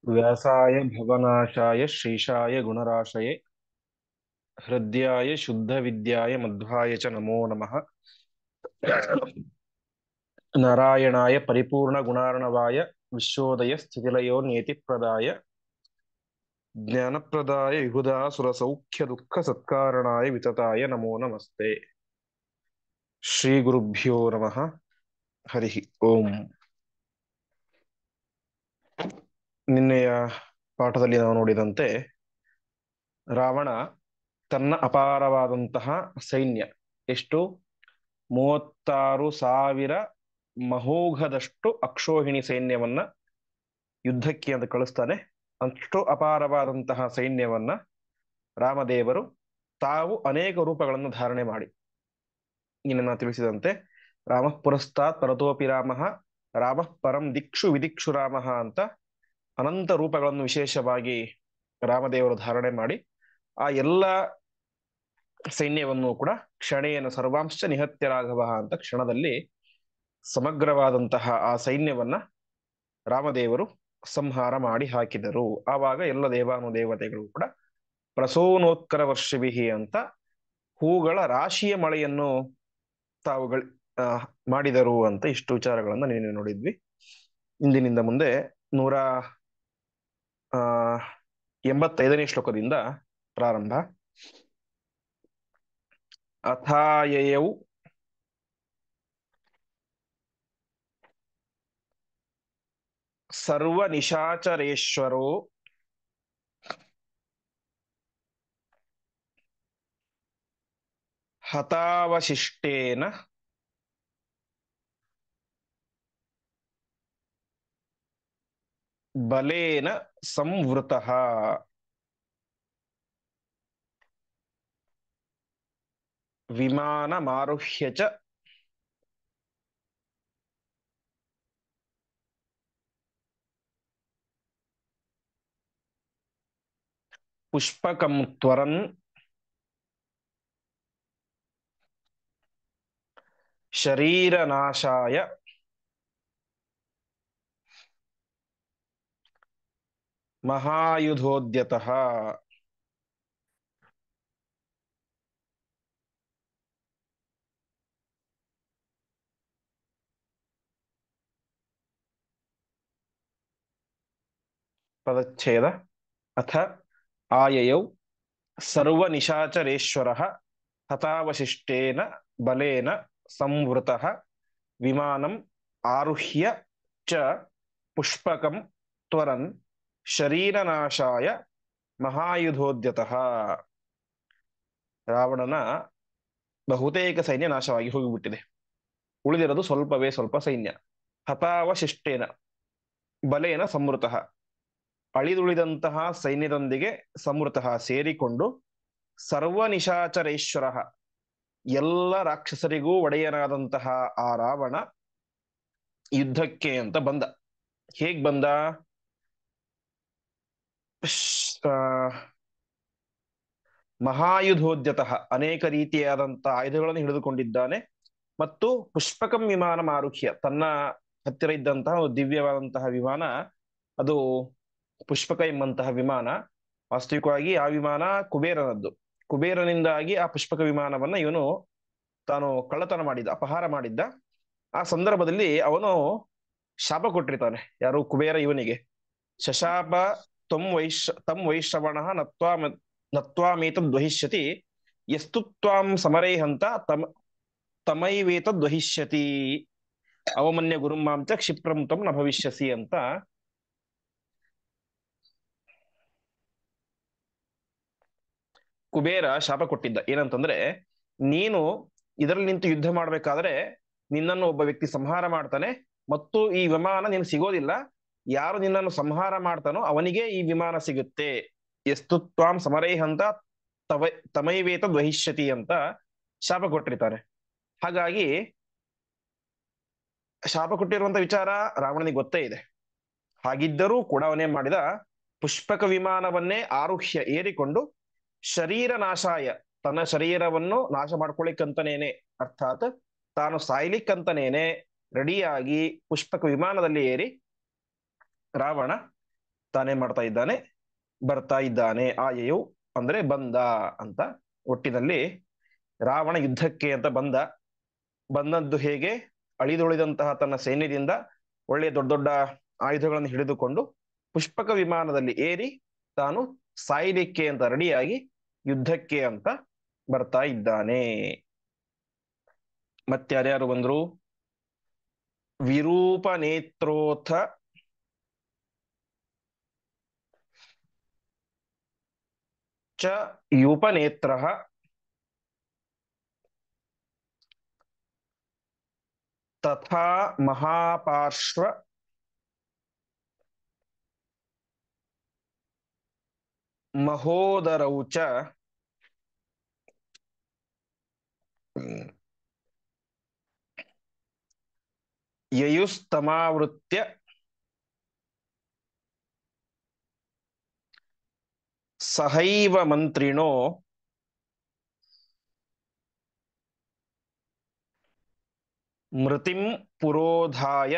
व्यासाय भवनाशाय श्रीशाय गुणराशये हृद्याय शुद्धविद्याय मध्वाय च नमो नमः। नारायणाय परिपूर्णगुणार्णवाय विश्वोदय स्थितिलयो नियतिप्रदाय ज्ञानप्रदाय विबुधासुरसौख्यदुःखसत्कारणाय वितताय नमो नमस्ते। ಶ್ರೀಗುರುಭ್ಯೋ ನಮಃ. ಹರಿ ಓಂ. ನಿನ್ನೆಯ ಪಾಠದಲ್ಲಿ ನಾವು ನೋಡಿದಂತೆ ರಾವಣ ತನ್ನ ಅಪಾರವಾದಂತಹ ಸೈನ್ಯ, ಎಷ್ಟು 36,000 ಮಹೋಘದಷ್ಟು ಅಕ್ಷೋಹಿಣಿ ಸೈನ್ಯವನ್ನ ಯುದ್ಧಕ್ಕೆ ಅಂತ ಕಳಿಸ್ತಾನೆ. ಅಷ್ಟು ಅಪಾರವಾದಂತಹ ಸೈನ್ಯವನ್ನ ರಾಮದೇವರು ತಾವು ಅನೇಕ ರೂಪಗಳನ್ನು ಧಾರಣೆ ಮಾಡಿ, ನಿನ್ನ ತಿಳಿಸಿದಂತೆ ರಾಮ ಪುರಸ್ತಾತ್ ಪರತೋಪಿ ರಾಮ, ರಾಮ ಪರಂ ದಿಕ್ಷು ವಿದಿಕ್ಷು ರಾಮ ಅಂತ ಅನಂತ ರೂಪಗಳನ್ನು ವಿಶೇಷವಾಗಿ ರಾಮದೇವರು ಧಾರಣೆ ಮಾಡಿ ಆ ಎಲ್ಲ ಸೈನ್ಯವನ್ನು ಕೂಡ ಕ್ಷಣೇನ ಸರ್ವಾಂಶ ನಿಹತ್ಯ ರಾಘವ ಅಂತ ಕ್ಷಣದಲ್ಲಿ ಸಮಗ್ರವಾದಂತಹ ಆ ಸೈನ್ಯವನ್ನ ರಾಮದೇವರು ಸಂಹಾರ ಮಾಡಿ ಹಾಕಿದರು. ಆವಾಗ ಎಲ್ಲ ದೇವಾನುದೇವತೆಗಳು ಕೂಡ ಪ್ರಸೋನೋತ್ಕರ ವರ್ಷವಿಹಿ ಅಂತ ಹೂಗಳ ರಾಶಿಯ ಮಳೆಯನ್ನು ತಾವುಗಳು ಮಾಡಿದರು ಅಂತ ಇಷ್ಟು ವಿಚಾರಗಳನ್ನ ನೀನು ನೋಡಿದ್ವಿ. ಇಂದಿನಿಂದ ಮುಂದೆ 185ನೇ ಶ್ಲೋಕದಿಂದ ಪ್ರಾರಂಭ. ಅಥಾಯಯೌ ಸರ್ವ ನಿಶಾಚರೇಶ್ವರೋ ಹತಾವಶಿಷ್ಟೇನ ಬಲೇನ ಸಂವೃತಃ. ವಿಮಾನಮಾರುಹ್ಯ ಚ ಪುಷ್ಪಕಂ ತ್ವರನ್ ಶರೀರನಾಶಾಯ ಮಹಾಯುಧೋದ್ಯತಃ. ಪದಚ್ಛೇದ. ಅಥ ಆಯಯೌ ಸರ್ವನಿಶಾಚರೇಶ್ವರಃ ಹತಾವಶಿಷ್ಟೇನ ಬಲೇನ ಸಂವೃತಃ ವಿಮಾನಂ ಆರುಹ್ಯ ಚ ಪುಷ್ಪಕಂ ತ್ವರನ್ ಶರೀರನಾಶಾಯ ಮಹಾಯುಧೋದ್ಯತಃ. ರಾವಣನ ಬಹುತೇಕ ಸೈನ್ಯ ನಾಶವಾಗಿ ಹೋಗಿಬಿಟ್ಟಿದೆ. ಉಳಿದಿರೋದು ಸ್ವಲ್ಪವೇ ಸ್ವಲ್ಪ ಸೈನ್ಯ. ಹತಾವಶಿಷ್ಟೇನ ಬಲೇನ ಸಂವೃತಃ, ಅಳಿದುಳಿದಂತಹ ಸೈನ್ಯದೊಂದಿಗೆ ಸಂವೃತಃ ಸೇರಿಕೊಂಡು ಸರ್ವನಿಶಾಚರೇಶ್ವರ ಎಲ್ಲ ರಾಕ್ಷಸರಿಗೂ ಒಡೆಯನಾದಂತಹ ಆ ರಾವಣ ಯುದ್ಧಕ್ಕೆ ಅಂತ ಬಂದ. ಹೇಗ್ ಬಂದ? ಮಹಾಯುಧೋದ್ಯತಃ, ಅನೇಕ ರೀತಿಯಾದಂತಹ ಆಯುಧಗಳನ್ನು ಹಿಡಿದುಕೊಂಡಿದ್ದಾನೆ. ಮತ್ತು ಪುಷ್ಪಕಂ ವಿಮಾನ ಮಾರುಹ್ಯ, ತನ್ನ ಹತ್ತಿರ ಇದ್ದಂತಹ ದಿವ್ಯವಾದಂತಹ ವಿಮಾನ, ಅದು ಪುಷ್ಪಕ ಎಂಬಂತಹ ವಿಮಾನ. ವಾಸ್ತವಿಕವಾಗಿ ಆ ವಿಮಾನ ಕುಬೇರನದ್ದು. ಕುಬೇರನಿಂದಾಗಿ ಆ ಪುಷ್ಪಕ ವಿಮಾನವನ್ನ ಇವನು ತಾನು ಕಳ್ಳತನ ಮಾಡಿದ್ದ, ಅಪಹಾರ ಮಾಡಿದ್ದ. ಆ ಸಂದರ್ಭದಲ್ಲಿ ಅವನು ಶಾಪ ಕೊಟ್ಟಿರ್ತಾನೆ. ಯಾರು? ಕುಬೇರ ಇವನಿಗೆ. ಶಶಾಪ ತಂ ವೈಶ್ರವಣ ನತ್ವಾಮೇತದ್ ವಹಿಷ್ಯತಿ ಯಸ್ತು ತ್ವಾಂ ಸಮರೇಹಂತ ತಮೈವೇತದ್ ವಹಿಷ್ಯತಿ ಅವಮನ್ಯ ಗುರುಮಾಂಚ ಕ್ಷಿಪ್ರಂ ತ್ವಂ ನ ಭವಿಷ್ಯಸಿ ಅಂತ ಕುಬೇರ ಶಾಪ ಕೊಟ್ಟಿದ್ದ. ಏನಂತಂದ್ರೆ, ನೀನು ಇದರಲ್ಲಿ ನಿಂತು ಯುದ್ಧ ಮಾಡ್ಬೇಕಾದ್ರೆ ನಿನ್ನನ್ನು ಒಬ್ಬ ವ್ಯಕ್ತಿ ಸಂಹಾರ ಮಾಡ್ತಾನೆ ಮತ್ತು ಈ ವಿಮಾನ ನಿನ್ ಸಿಗೋದಿಲ್ಲ. ಯಾರು ನಿನ್ನನ್ನು ಸಂಹಾರ ಮಾಡ್ತಾನೋ ಅವನಿಗೆ ಈ ವಿಮಾನ ಸಿಗುತ್ತೆ. ಎಸ್ತು ತ್ವಾಂ ಸಮರೇಹಂತ ತಮೈವೇತ ದ್ವಹಿಷ್ಯತಿ ಅಂತ ಶಾಪ ಕೊಟ್ಟಿರ್ತಾನೆ. ಹಾಗಾಗಿ ಶಾಪ ಕೊಟ್ಟಿರುವಂತ ವಿಚಾರ ರಾವಣನಿಗೆ ಗೊತ್ತೇ ಇದೆ. ಹಾಗಿದ್ದರೂ ಕೂಡ ಅವನೇನ್ ಮಾಡಿದ? ಪುಷ್ಪಕ ವಿಮಾನವನ್ನೇ ಆರುಹ್ಯ ಏರಿಕೊಂಡು ಶರೀರ ನಾಶಾಯ, ತನ್ನ ಶರೀರವನ್ನು ನಾಶ ಮಾಡ್ಕೊಳಿಕ್ಕಂತನೇನೆ, ಅರ್ಥಾತ್ ತಾನು ಸಾಯ್ಲಿಕ್ಕಂತನೇನೆ ರೆಡಿಯಾಗಿ ಪುಷ್ಪಕ ವಿಮಾನದಲ್ಲಿ ಏರಿ ರಾವಣ ತಾನೇ ಮಾಡ್ತಾ ಇದ್ದಾನೆ, ಬರ್ತಾ ಇದ್ದಾನೆ. ಆಯೆಯು ಅಂದ್ರೆ ಬಂದ ಅಂತ. ಒಟ್ಟಿನಲ್ಲಿ ರಾವಣ ಯುದ್ಧಕ್ಕೆ ಅಂತ ಬಂದದ್ದು ಹೇಗೆ? ಅಳಿದುಳಿದಂತಹ ತನ್ನ ಸೈನ್ಯದಿಂದ ಒಳ್ಳೆಯ ದೊಡ್ಡ ದೊಡ್ಡ ಆಯುಧಗಳನ್ನು ಹಿಡಿದುಕೊಂಡು ಪುಷ್ಪಕ ವಿಮಾನದಲ್ಲಿ ಏರಿ ತಾನು ಸಾಯ್ಲಿಕ್ಕೆ ಅಂತ ರೆಡಿಯಾಗಿ ಯುದ್ಧಕ್ಕೆ ಅಂತ ಬರ್ತಾ ಇದ್ದಾನೆ. ಮತ್ತಾರ್ಯಾರು ಬಂದ್ರು? ವಿರೂಪ ನೇತ್ರೋಥ ಚ ಯೂಪನೇತ್ರ ತಥಾ ಮಹಾಪಾರ್ಶ್ವ ಮಹೋದರೌ ಚ ಯಯುಸ್ತಮಾವೃತ್ಯ ಸಹೈವ ಮಂತ್ರಿಣೋ ಮೃತಿಂ ಪುರೋಧಾಯ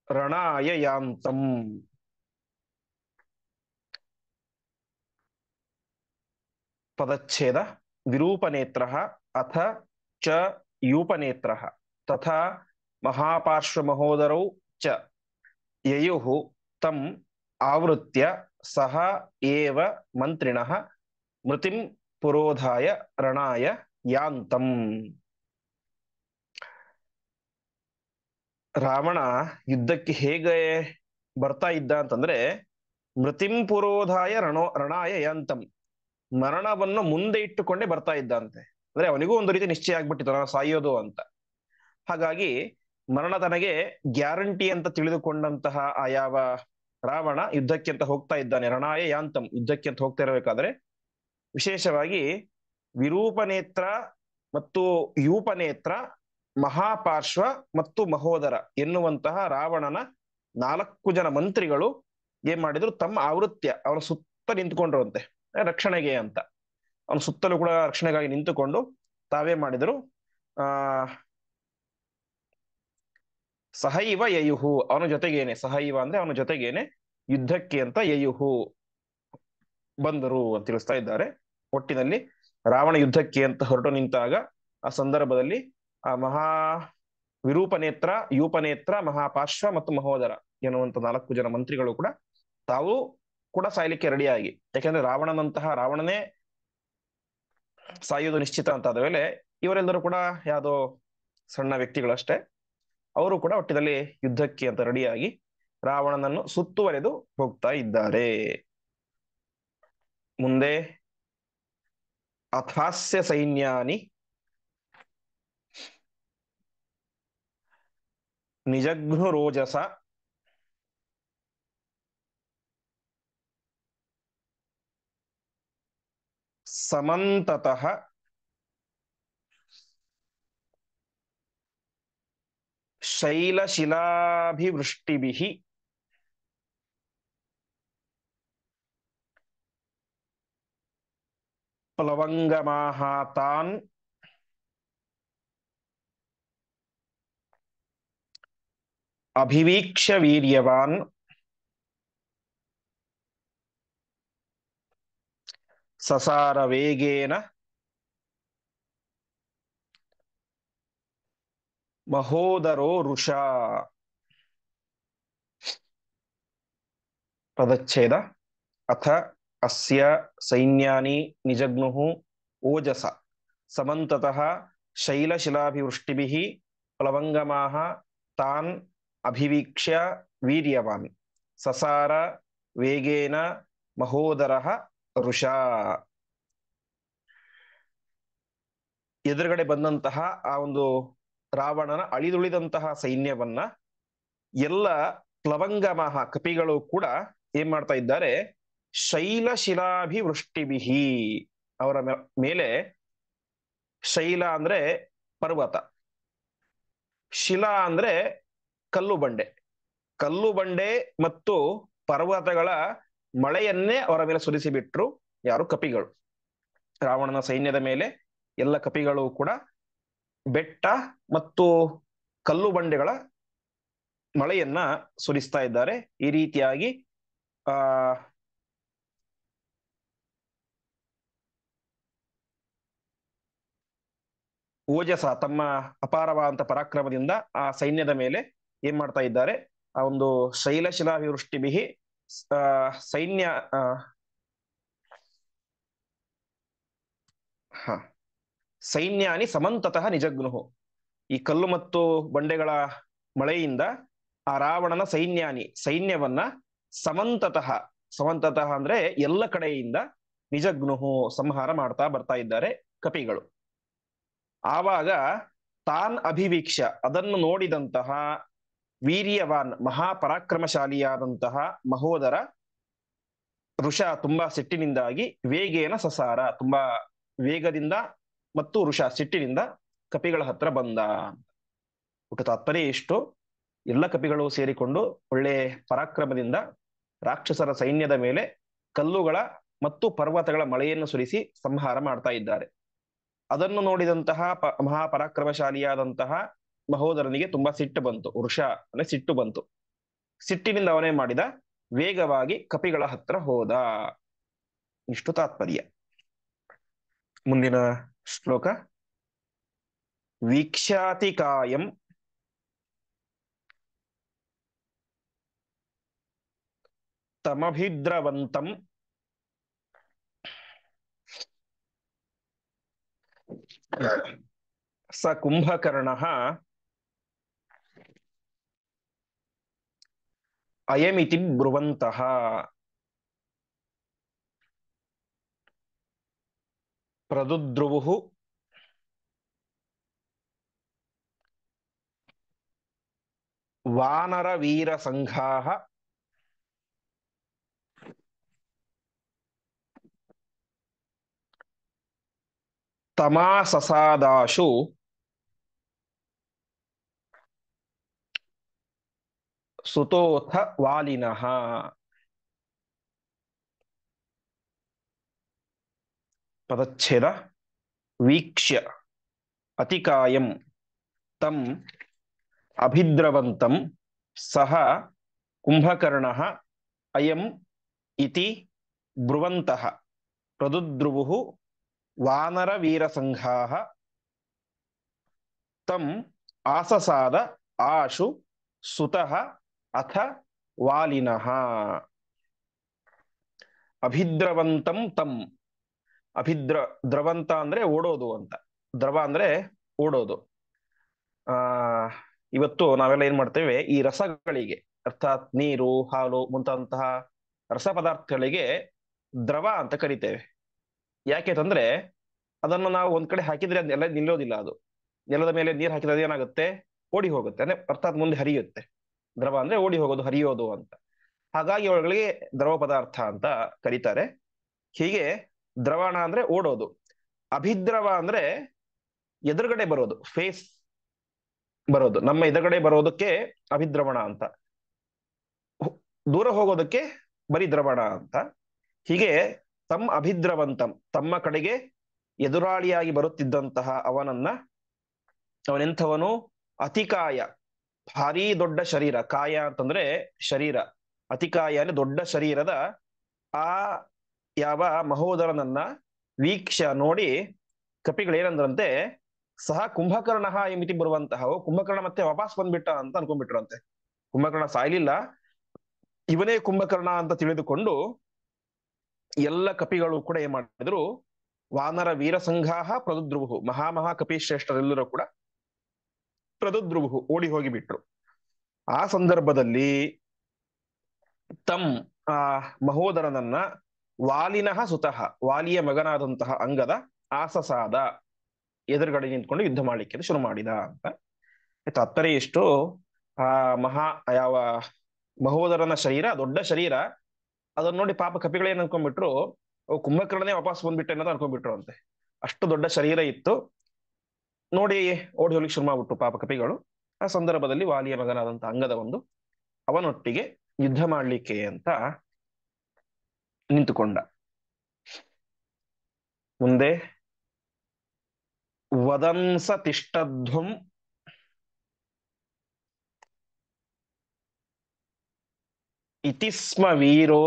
ರಣಾಯ ಯಾಂತಂ. ಪದಚ್ಛೇದ. ವಿರೂಪನೇತ್ರ ಅಥ ಚ ಯೂಪನೇತ್ರ ತಥಾ ಮಹಾಪಾರ್ಶ್ವ ಮಹೋದರೌ ಚ ಯಯುಃ ತಂ ಆವೃತ್ಯ ಸಹ ಏವ ಮಂತ್ರಿಣಃ ಮೃತಿಂ ಪುರೋಧಾಯ ರಣಾಯ ಯಾಂತಂ. ರಾವಣ ಯುದ್ಧಕ್ಕೆ ಹೇಗೆ ಬರ್ತಾ ಇದ್ದ ಅಂತಂದ್ರೆ, ಮೃತಿಂ ಪುರೋಧಾಯ ರಣಾಯ ಯಾಂತಂ, ಮರಣವನ್ನು ಮುಂದೆ ಇಟ್ಟುಕೊಂಡೇ ಬರ್ತಾ ಇದ್ದಂತೆ. ಅಂದ್ರೆ ಅವನಿಗೂ ಒಂದು ರೀತಿ ನಿಶ್ಚಯ ಆಗ್ಬಿಟ್ಟಿತ್ತು ನಾನು ಸಾಯೋದು ಅಂತ. ಹಾಗಾಗಿ ಮರಣ ತನಗೆ ಗ್ಯಾರಂಟಿ ಅಂತ ತಿಳಿದುಕೊಂಡಂತಹ ಆ ಯಾವ ರಾವಣ ಯುದ್ಧಕ್ಕೆ ಅಂತ ಹೋಗ್ತಾ ಇದ್ದಾನೆ. ರಣಾಯ ಯಾಂತಂ, ಯುದ್ಧಕ್ಕೆ ಅಂತ ಹೋಗ್ತಾ ಇರಬೇಕಾದ್ರೆ ವಿಶೇಷವಾಗಿ ವಿರೂಪನೇತ್ರ ಮತ್ತು ಯೂಪನೇತ್ರ, ಮಹಾಪಾರ್ಶ್ವ ಮತ್ತು ಮಹೋದರ ಎನ್ನುವಂತಹ ರಾವಣನ 4 ಜನ ಮಂತ್ರಿಗಳು ಏನ್ ಮಾಡಿದ್ರು? ತಮ್ಮ ಆವೃತ್ಯ, ಅವನ ಸುತ್ತ ನಿಂತುಕೊಂಡ್ರಂತೆ ರಕ್ಷಣೆಗೆ ಅಂತ. ಅವನ ಸುತ್ತಲೂ ಕೂಡ ರಕ್ಷಣೆಗಾಗಿ ನಿಂತುಕೊಂಡು ತಾವೇ ಮಾಡಿದ್ರು, ಆ ಸಹೈವ ಯಯುಹು, ಅವನ ಜೊತೆಗೇನೆ, ಸಹೈವ ಅಂದ್ರೆ ಅವನ ಜೊತೆಗೇನೆ ಯುದ್ಧಕ್ಕೆ ಅಂತ ಯಯುಹು ಬಂದರು ಅಂತ ತಿಳಿಸ್ತಾ ಇದ್ದಾರೆ. ಒಟ್ಟಿನಲ್ಲಿ ರಾವಣ ಯುದ್ಧಕ್ಕೆ ಅಂತ ಹೊರಟು ನಿಂತಾಗ ಆ ಸಂದರ್ಭದಲ್ಲಿ ಆ ವಿರೂಪನೇತ್ರ, ಯೂಪನೇತ್ರ, ಮಹಾಪಾರ್ಶ್ವ ಮತ್ತು ಮಹೋದರ ಎನ್ನುವಂತ 4 ಜನ ಮಂತ್ರಿಗಳು ಕೂಡ ತಾವು ಕೂಡ ಸಾಯ್ಲಿಕ್ಕೆ ರೆಡಿಯಾಗಿ, ಯಾಕೆಂದ್ರೆ ರಾವಣನೇ ಸಾಯುವುದು ನಿಶ್ಚಿತ ಅಂತ ಆದ ಮೇಲೆ ಇವರೆಲ್ಲರೂ ಕೂಡ ಯಾವುದೋ ಸಣ್ಣ ವ್ಯಕ್ತಿಗಳಷ್ಟೇ. ಅವರು ಕೂಡ ಒಟ್ಟಿನಲ್ಲಿ ಯುದ್ಧಕ್ಕೆ ಅಂತ ರೆಡಿಯಾಗಿ ರಾವಣನನ್ನು ಸುತ್ತುವರೆದು ಹೋಗ್ತಾ ಇದ್ದಾರೆ. ಮುಂದೆ ಅಥಾಸ್ಯ ಸೈನ್ಯಾನಿ ನಿಜಘ್ನು ರೋಜಸ ಸಮಂತತಃ ಶೈಲಶಿಲಾಭಿವೃಷ್ಟಿಭಿಃ ಪ್ಲವಂಗಮಾಹ ತಾನ್ ಅಭಿವೀಕ್ಷ್ಯ ವೀರ್ಯವಾನ್ ಸಸಾರ ವೇಗೇನ ಮಹೋದರೋ ರುಷಾ. ಪದಚ್ಛೇದ. ಅಥ ಅಸ್ಯ ಸೈನ್ಯಾನಿ ನಿಜಗ್ನುಃ ಓಜಸ ಸಮಂತತಃ ಶೈಲಶಿಲಾಭಿವೃಷ್ಟಿಭಿಃ ಪ್ಲವಂಗಮಾಹ ತಾನ್ ಅಭಿವೀಕ್ಷ್ಯ ವೀರ್ಯವಾನ್ ಸಸಾರ ವೇಗೇನ ಮಹೋದರಃ ರುಷಾ. ಎದುರುಗಡೆ ಬಂದಂತಹ ಆ ಒಂದು ರಾವಣನ ಅಳಿದುಳಿದಂತಹ ಸೈನ್ಯವನ್ನ ಎಲ್ಲ ಪ್ಲವಂಗಮಾಹ ಕಪಿಗಳು ಕೂಡ ಏನ್ ಮಾಡ್ತಾ ಇದ್ದಾರೆ? ಶೈಲಶಿಲಾಭಿವೃಷ್ಟಿಭಿಃ, ಅವರ ಮೇಲೆ, ಶೈಲ ಅಂದ್ರೆ ಪರ್ವತ, ಶಿಲಾ ಅಂದ್ರೆ ಕಲ್ಲು ಬಂಡೆ ಮತ್ತು ಪರ್ವತಗಳ ಮಳೆಯನ್ನೇ ಅವರ ಮೇಲೆ ಸುರಿಸಿಬಿಟ್ರು ಯಾರು? ಕಪಿಗಳು. ರಾವಣನ ಸೈನ್ಯದ ಮೇಲೆ ಎಲ್ಲ ಕಪಿಗಳು ಕೂಡ ಬೆಟ್ಟ ಮತ್ತು ಕಲ್ಲು ಬಂಡೆಗಳ ಮಳೆಯನ್ನ ಸುರಿಸ್ತಾ ಇದ್ದಾರೆ. ಈ ರೀತಿಯಾಗಿ ಆ ಓಜಸ ತಮ್ಮ ಅಪಾರವಾದಂತ ಪರಾಕ್ರಮದಿಂದ ಆ ಸೈನ್ಯದ ಮೇಲೆ ಏನ್ ಮಾಡ್ತಾ ಇದ್ದಾರೆ, ಆ ಒಂದು ಶೈಲಶಿಲಾವಿವೃಷ್ಟಿಭಿ ಆ ಸೈನ್ಯ ಆ, ಹ ಸೈನ್ಯಾನಿ ಸಮಂತತಃ ನಿಜಗ್ನುಹು. ಈ ಕಲ್ಲು ಮತ್ತು ಬಂಡೆಗಳ ಮಳೆಯಿಂದ ಆ ರಾವಣನ ಸೈನ್ಯವನ್ನ ಸಮಂತತಃ, ಸಮಂತತಃ ಅಂದ್ರೆ ಎಲ್ಲ ಕಡೆಯಿಂದ ನಿಜಗ್ನುಹು ಸಂಹಾರ ಮಾಡ್ತಾ ಬರ್ತಾ ಇದ್ದಾರೆ ಕಪಿಗಳು. ಆವಾಗ ತಾನ್ ಅಭಿವೀಕ್ಷ ಅದನ್ನು ನೋಡಿದಂತಹ ವೀರ್ಯವಾನ್ ಮಹಾಪರಾಕ್ರಮಶಾಲಿಯಾದಂತಹ ಮಹೋದರ ಋಷ ತುಂಬಾ ಸಿಟ್ಟಿನಿಂದಾಗಿ ವೇಗೇನ ಸಸಾರ ತುಂಬಾ ವೇಗದಿಂದ ಮತ್ತು ಋಷ ಸಿಟ್ಟಿನಿಂದ ಕಪಿಗಳ ಹತ್ರ ಬಂದ. ಊಟ ತಾತ್ಪರ್ಯ ಇಷ್ಟು. ಎಲ್ಲ ಕಪಿಗಳು ಸೇರಿಕೊಂಡು ಒಳ್ಳೆ ಪರಾಕ್ರಮದಿಂದ ರಾಕ್ಷಸರ ಸೈನ್ಯದ ಮೇಲೆ ಕಲ್ಲುಗಳ ಮತ್ತು ಪರ್ವತಗಳ ಮಳೆಯನ್ನು ಸುರಿಸಿ ಸಂಹಾರ ಮಾಡ್ತಾ ಇದ್ದಾರೆ. ಅದನ್ನು ನೋಡಿದಂತಹ ಮಹಾಪರಾಕ್ರಮಶಾಲಿಯಾದಂತಹ ಮಹೋದರನಿಗೆ ತುಂಬಾ ಸಿಟ್ಟು ಬಂತು. ವೃಷ ಅಂದ್ರೆ ಸಿಟ್ಟು ಬಂತು. ಸಿಟ್ಟಿನಿಂದ ಅವನೇ ಮಾಡಿದ, ವೇಗವಾಗಿ ಕಪಿಗಳ ಹತ್ರ ಹೋದ. ಇಷ್ಟು ತಾತ್ಪರ್ಯ. ಮುಂದಿನ ಶ್ಲೋಕ. ವೀಕ್ಷಾತಿ ಕಾಯಂ ತಮಭಿದ್ರವಂತಂ ಸ ಕುಂಭಕರ್ಣಃ ಅಯಮಿತಿ ಬ್ರುವಂತಃ. ಪ್ರದುದ್ರುವುಃ ವಾನರವೀರಸಂಘಾಃ ತಮಾಸಸಾದಾಶು ಸುತೋಥ ವಾಲಿನಃ. ಪದಚ್ಛೇದ. ವೀಕ್ಷ್ಯ ಅತಿಕಾಯಂ ತಂ ಅಭಿದ್ರವಂತಂ ಸಹ ಕುಂಭಕರ್ಣಃ ಅಯಂ ಇತಿ ಬ್ರುವಂತಃ ಪ್ರದುದ್ರುವುಃ ವಾನರವೀರಸಂಘಾಃ ತಂ ಆಸಸಾದ ಆಶು ಸುತಃ ಅಥ ವಾಲಿನಃ. ಅಭಿದ್ರವಂತಂ ತಂ. ದ್ರವಂತ ಅಂದ್ರೆ ಓಡೋದು ಅಂತ. ದ್ರವ ಅಂದ್ರೆ ಓಡೋದು. ಆ ಇವತ್ತು ನಾವೆಲ್ಲ ಏನ್ ಮಾಡ್ತೇವೆ, ಈ ರಸಗಳಿಗೆ ಅರ್ಥಾತ್ ನೀರು, ಹಾಲು ಮುಂತಾದಂತಹ ರಸ ಪದಾರ್ಥಗಳಿಗೆ ದ್ರವ ಅಂತ ಕರಿತೇವೆ. ಯಾಕೆಂತಂದ್ರೆ ಅದನ್ನು ನಾವು ಒಂದ್ ಕಡೆ ಹಾಕಿದ್ರೆ ಅದೆಲ್ಲ ನಿಲ್ಲೋದಿಲ್ಲ. ಅದು ನೆಲದ ಮೇಲೆ ನೀರು ಹಾಕಿದ್ರೆ ಏನಾಗುತ್ತೆ, ಓಡಿ ಹೋಗುತ್ತೆ. ಅಂದ್ರೆ ಅರ್ಥಾತ್ ಮುಂದೆ ಹರಿಯುತ್ತೆ. ದ್ರವ ಅಂದ್ರೆ ಓಡಿ ಹೋಗೋದು, ಹರಿಯೋದು ಅಂತ. ಹಾಗಾಗಿ ಅವುಗಳಿಗೆ ದ್ರವ ಪದಾರ್ಥ ಅಂತ ಕರೀತಾರೆ. ಹೀಗೆ ದ್ರವಣ ಅಂದ್ರೆ ಓಡೋದು. ಅಭಿದ್ರವ ಅಂದ್ರೆ ಎದುರುಗಡೆ ಬರೋದು, ಫೇಸ್ ಬರೋದು. ನಮ್ಮ ಎದುರುಗಡೆ ಬರೋದಕ್ಕೆ ಅಭಿದ್ರವಣ ಅಂತ, ದೂರ ಹೋಗೋದಕ್ಕೆ ಬರೀ ದ್ರವಣ ಅಂತ. ಹೀಗೆ ತಮ್ಮ ಅಭಿದ್ರವಂತಂ ತಮ್ಮ ಕಡೆಗೆ ಎದುರಾಳಿಯಾಗಿ ಬರುತ್ತಿದ್ದಂತಹ ಅವನೆಂಥವನು, ಅತಿಕಾಯ ಭಾರೀ ದೊಡ್ಡ ಶರೀರ. ಕಾಯ ಅಂತಂದ್ರೆ ಶರೀರ, ಅತಿಕಾಯ ಅಂದ್ರೆ ದೊಡ್ಡ ಶರೀರದ ಆ ಯಾವ ಮಹೋದರನನ್ನ ವೀಕ್ಷ ನೋಡಿ ಕಪಿಗಳೇನಂದ್ರಂತೆ, ಸಹ ಕುಂಭಕರ್ಣ ಮಿತಿ ಬರುವಂತಹ, ಕುಂಭಕರ್ಣ ಮತ್ತೆ ವಾಪಸ್ ಬಂದ್ಬಿಟ್ಟ ಅಂತ ಅನ್ಕೊಂಡ್ಬಿಟ್ರಂತೆ. ಕುಂಭಕರ್ಣ ಸಾಯ್ಲಿಲ್ಲ, ಇವನೇ ಕುಂಭಕರ್ಣ ಅಂತ ತಿಳಿದುಕೊಂಡು ಎಲ್ಲ ಕಪಿಗಳು ಕೂಡ ಏನ್ ಮಾಡಿದ್ರು, ವಾನರ ವೀರಸಂಘಾಹ ಪ್ರದುದ್ರುವು, ಮಹಾ ಕಪಿಶ್ರೇಷ್ಠರೆಲ್ಲರೂ ಕೂಡ ಪ್ರದುದ್ರುವು ಓಡಿ ಹೋಗಿಬಿಟ್ರು. ಆ ಸಂದರ್ಭದಲ್ಲಿ ತಮ್ ಆ ಮಹೋದರನನ್ನ ವಾಲಿನಃ ಸುತಃ, ವಾಲಿಯ ಮಗನಾದಂತಹ ಅಂಗದ ಆಸಸಾದ ಎದುರುಗಡೆ ನಿಂತ್ಕೊಂಡು ಯುದ್ಧ ಮಾಡ್ಲಿಕ್ಕೆ ಶುರು ಮಾಡಿದ ಅಂತ. ತಾತ್ಪರ್ಯ ಎಷ್ಟು, ಆ ಯಾವ ಮಹೋದರನ ಶರೀರ ದೊಡ್ಡ ಶರೀರ, ಅದನ್ನ ನೋಡಿ ಪಾಪ ಕಪಿಗಳೇನ್ ಅನ್ಕೊಂಡ್ಬಿಟ್ರು, ಕುಂಭಕರ್ಣನೇ ವಾಪಸ್ ಬಂದ್ಬಿಟ್ಟೆ ಅನ್ನೋದು ಅನ್ಕೊಂಡ್ಬಿಟ್ರು ಅಂತೆ. ಅಷ್ಟು ದೊಡ್ಡ ಶರೀರ ಇತ್ತು. ನೋಡಿ ಓಡಿ ಹೋಗ್ಲಿಕ್ಕೆ ಶುರು ಮಾಡ್ಬಿಟ್ರು ಪಾಪ ಕಪಿಗಳು. ಆ ಸಂದರ್ಭದಲ್ಲಿ ವಾಲಿಯ ಮಗನಾದಂತಹ ಅಂಗದ ಒಂದು ಅವನೊಟ್ಟಿಗೆ ಯುದ್ಧ ಮಾಡ್ಲಿಕ್ಕೆ ಅಂತ ನಿಂತುಕೊಂಡ. ಮುಂದೆ ವದಂಸ ತಿಷ್ಟಧ್ವಂ ಇತಿ ಸ್ಮ ವೀರೋ